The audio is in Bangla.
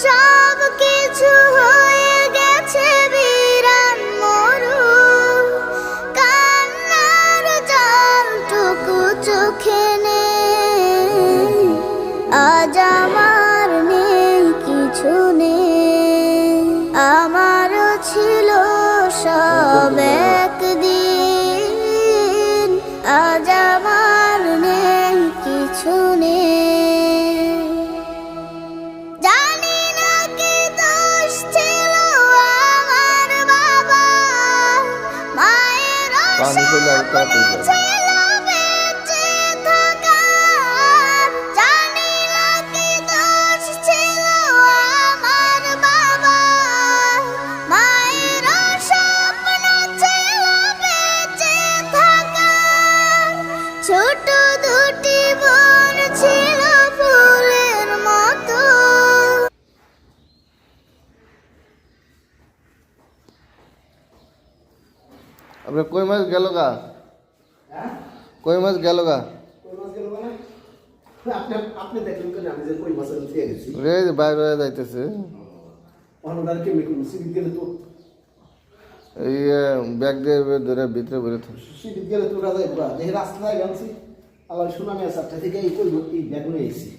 সব কিছু হয়ে গেছে বিরান মরু, কান্নার জলটুকু চোখে নেই, আজ আমার নেই কিছু নেই। আমারও ছিল সব একদিন, আজ আমার নেই কিছু নেই। জানি না কি দোষ ছিল আমার বাবা, মায়ের স্বপ্ন ছিল বেঁচে থাকার। জানি না কি দোষ ছিল আমার বাবা, মায়ের স্বপ্ন ছিল বেঁচে থাকার। ছোট দুটি বোন ছিল ফুলের মতো। আপনার কই মাছ গেল গা? কই মাছ গেল গা? আপনি দেখলেন কেন আমি যে কই মাছ খেয়ে গেছি? রে বাইরে যাইতেছে অনুদান কেমনি করুন সিরিপ গেলে তো এই ব্যাগ দিয়ে ধরে ভিতরে ভরে থাকে। সিরিপ গেলে তো রাজা একবার দেখে রাস্তায় গেছি আবার সুনামি আসারটা থেকে এই কই এই ব্যাগুনে এসেছি।